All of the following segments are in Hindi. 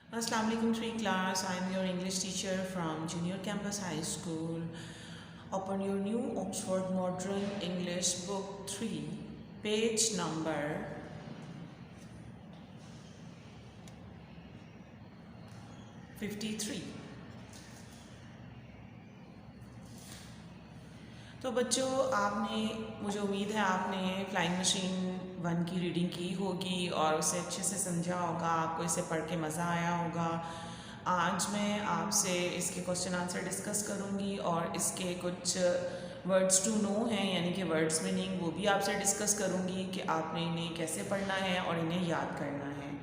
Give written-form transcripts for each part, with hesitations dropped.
Assalamu alaikum Tree class. I am your English teacher from Junior Campus High School. Open your new Oxford Modern English Book 3, page number 53. तो बच्चों, आपने मुझे उम्मीद है आपने फ्लाइंग मशीन 1 की रीडिंग की होगी और उसे अच्छे से समझा होगा, आपको इसे पढ़ के मज़ा आया होगा। आज मैं आपसे इसके क्वेश्चन आंसर डिस्कस करूंगी और इसके कुछ वर्ड्स टू नो हैं, यानी कि वर्ड्स मीनिंग, वो भी आपसे डिस्कस करूंगी कि आपने इन्हें कैसे पढ़ना है और इन्हें याद करना है।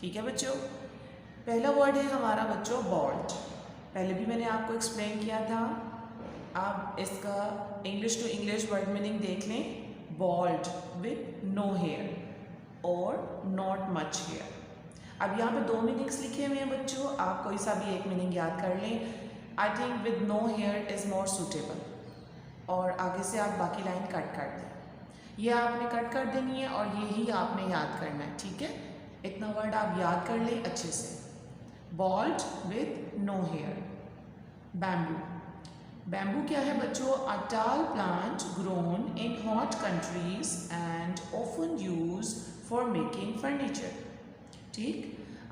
ठीक है बच्चों। पहला वर्ड है हमारा बच्चों बॉल्ट। पहले भी मैंने आपको एक्सप्लेन किया था। आप इसका English to English word meaning देख लें। बॉल्ड विथ नो हेयर और नॉट मच हेयर। अब यहाँ पे 2 मीनिंग्स लिखे हुए हैं बच्चों, आप कोई सा भी एक मीनिंग याद कर लें। I think with no hair is more suitable, और आगे से आप बाकी लाइन कट कर दें। ये आपने कट कर देनी है और यही आपने याद करना है। ठीक है, इतना वर्ड आप याद कर लें अच्छे से। Bald with no hair. Bamboo. Bamboo क्या है बच्चों? A tall plant grown in hot countries and often use for making furniture. ठीक,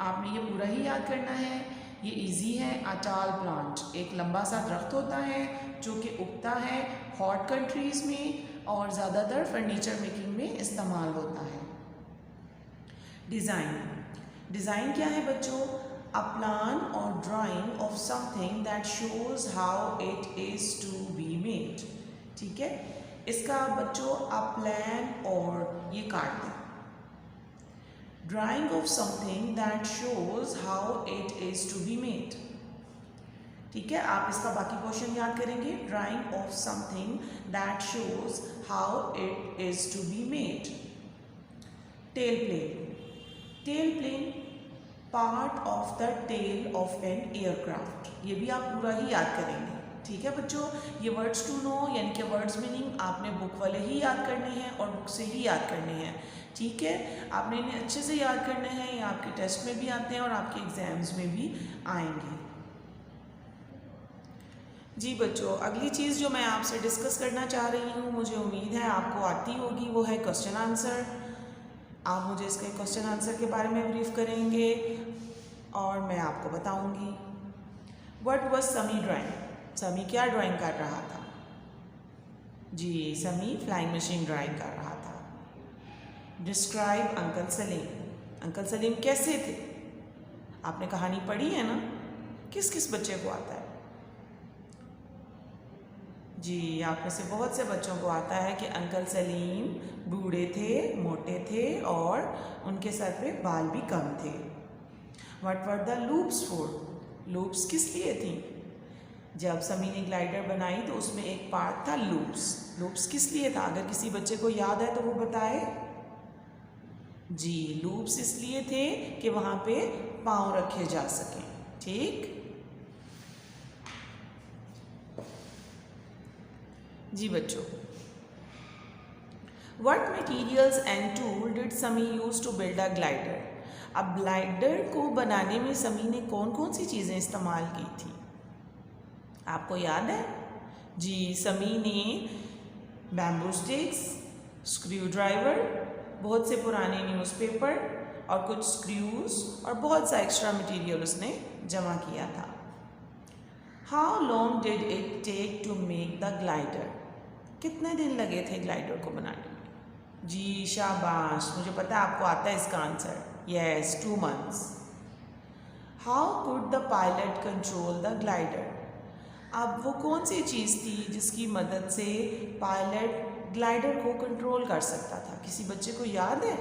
आपने ये पूरा ही याद करना है। ये इजी है। अ टाल प्लांट एक लंबा सा दरख्त होता है जो कि उगता है हॉट कंट्रीज में और ज़्यादातर फर्नीचर मेकिंग में इस्तेमाल होता है। डिज़ाइन। डिज़ाइन क्या है बच्चों? A plan or drawing of something that shows how it is to be made। ठीक है, इसका बच्चों a plan और ये काट दें। Drawing of something that shows how it is to be made। ठीक है, आप इसका बाकी क्वेश्चन याद करेंगे। Drawing of something that shows how it is to be made। Tail plane। Tail plane part of the tail of an aircraft. ये भी आप पूरा ही याद करेंगे। ठीक है बच्चों, ये वर्ड्स टू नो यानी कि वर्ड्स मीनिंग आपने बुक वाले ही याद करने हैं और बुक से ही याद करने हैं। ठीक है, आपने इन्हें अच्छे से याद करने हैं। ये आपके टेस्ट में भी आते हैं और आपके एग्जाम्स में भी आएंगे। जी बच्चों, अगली चीज़ जो मैं आपसे डिस्कस करना चाह रही हूँ, मुझे उम्मीद है आपको आती होगी, वो है क्वेश्चन आंसर। आप मुझे इसके क्वेश्चन आंसर के बारे में ब्रीफ करेंगे और मैं आपको बताऊंगी। व्हाट वाज समी ड्राइंग? समी क्या ड्राइंग कर रहा था? जी, समी फ्लाइंग मशीन ड्राइंग कर रहा था। Describe uncle Salim. Uncle Salim कैसे थे? आपने कहानी पढ़ी है ना? किस किस बच्चे को आता है? जी, आप में से बहुत से बच्चों को आता है कि अंकल सलीम बूढ़े थे, मोटे थे और उनके सर पे बाल भी कम थे। What were the loops for? Loops किस लिए थी? जब समी ने ग्लाइडर बनाई तो उसमें एक पार्ट था लूप्स। लूप्स किस लिए था? अगर किसी बच्चे को याद है तो वो बताए। जी, लूप्स इसलिए थे कि वहाँ पे पाँव रखे जा सकें। ठीक जी बच्चों, What materials and tool did Sami use to build a glider? अब ग्लाइडर को बनाने में समी ने कौन कौन सी चीज़ें इस्तेमाल की थी? आपको याद है? जी, समी ने बैम्बू स्टिक्स, स्क्रू ड्राइवर, बहुत से पुराने न्यूज़पेपर और कुछ स्क्रूज और बहुत सा एक्स्ट्रा मटेरियल उसने जमा किया था। How long did it take to make the glider? कितने दिन लगे थे ग्लाइडर को बनाने में? जी शाबाश, मुझे पता है आपको आता है इसका answer. Yes, 2 months। How could the pilot control the glider? अब वो कौन सी चीज़ थी जिसकी मदद से पायलट ग्लाइडर को कंट्रोल कर सकता था? किसी बच्चे को याद है?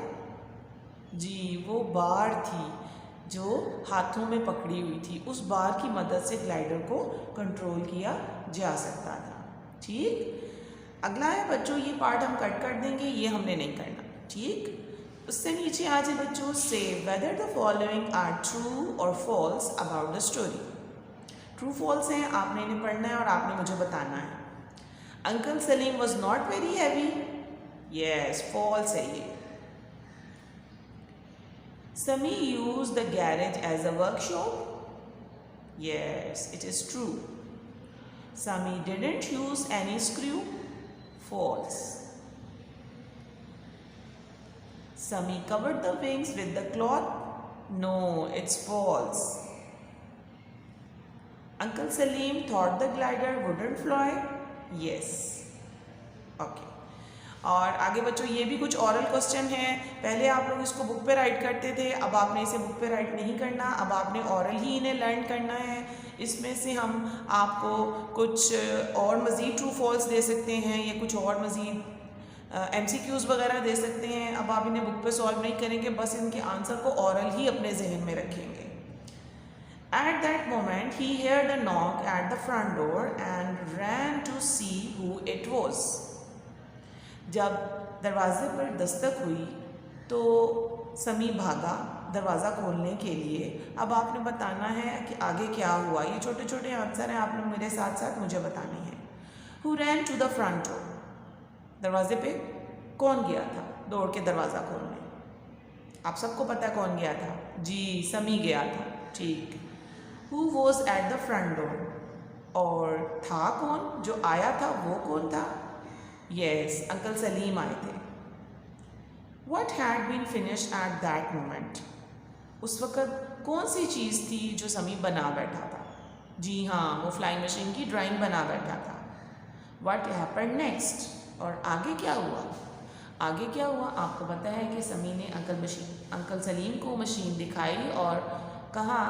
जी, वो बार थी जो हाथों में पकड़ी हुई थी। उस बार की मदद से ग्लाइडर को कंट्रोल किया जा सकता था। ठीक, अगला है बच्चों, ये पार्ट हम कट कर देंगे, ये हमने नहीं करना। ठीक, उससे नीचे आ जाए बच्चों, से whether the following are true और false about the story. True false हैं, आपने इन्हें पढ़ना है और आपने मुझे बताना है। Uncle Salim was not very heavy. Yes, false है ये। Sami used the garage as a workshop. Yes, it is true. Sami didn't use any screw. False. Sami covered the wings with the cloth. No, it's false. Uncle Salim thought the glider wouldn't fly. Yes. Okay. और आगे बच्चों ये भी कुछ ऑरल क्वेश्चन है। पहले आप लोग इसको बुक पे राइट करते थे, अब आपने इसे बुक पे राइट नहीं करना, अब आपने ऑरल ही इन्हें लर्न करना है। इसमें से हम आपको कुछ और मज़ीद ट्रू फॉल्स दे सकते हैं या कुछ और मज़ीद MCQs वगैरह दे सकते हैं। अब आप इन्हें बुक पे सॉल्व नहीं करेंगे, बस इनके आंसर को ऑरल ही अपने जहन में रखेंगे। At that moment, he heard a knock at the front door and ran to see who it was. जब दरवाजे पर दस्तक हुई तो समी भागा दरवाज़ा खोलने के लिए। अब आपने बताना है कि आगे क्या हुआ। ये छोटे छोटे आंसर हैं, आप लोग मेरे साथ साथ मुझे बताने हैं। Who ran to the front door? दरवाजे पे कौन गया था दौड़ के दरवाज़ा खोलने? आप सबको पता है कौन गया था? जी, समी गया था। ठीक। Who was at the front door? और था कौन? जो आया था वो कौन था? Yes, अंकल सलीम आए थे। What had been finished at that moment? उस वक़्त कौन सी चीज़ थी जो समी बना बैठा था? जी हाँ, वो फ्लाइंग मशीन की ड्राइंग बना बैठा था। What happened next? और आगे क्या हुआ? आगे क्या हुआ? आपको पता है कि समी ने अंकल सलीम को मशीन दिखाई और कहा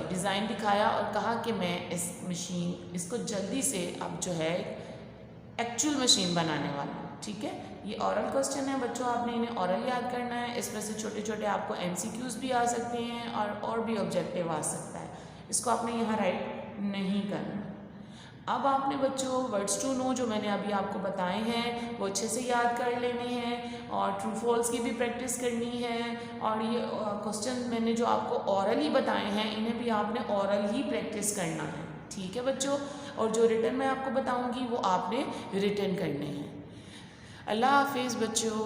डिज़ाइन दिखाया और कहा कि मैं इसको जल्दी से अब जो है एक्चुअल मशीन बनाने वाला हूँ। ठीक है, ये ऑरल क्वेश्चन है बच्चों, आपने इन्हें ऑरल याद करना है। इसमें से छोटे छोटे आपको MCQs भी आ सकते हैं और भी ऑब्जेक्टिव आ सकता है। इसको आपने यहाँ राइट नहीं करना। अब आपने बच्चों वर्ड्स टू नो जो मैंने अभी आपको बताए हैं वो अच्छे से याद कर लेने हैं और ट्रू फॉल्स की भी प्रैक्टिस करनी है। और ये क्वेश्चन मैंने जो आपको ऑरली बताए हैं इन्हें भी आपने ऑरल ही प्रैक्टिस करना है। ठीक है बच्चों, और जो रिटन मैं आपको बताऊंगी वो आपने रिटन करने हैं। अल्लाह हाफिज़ बच्चों।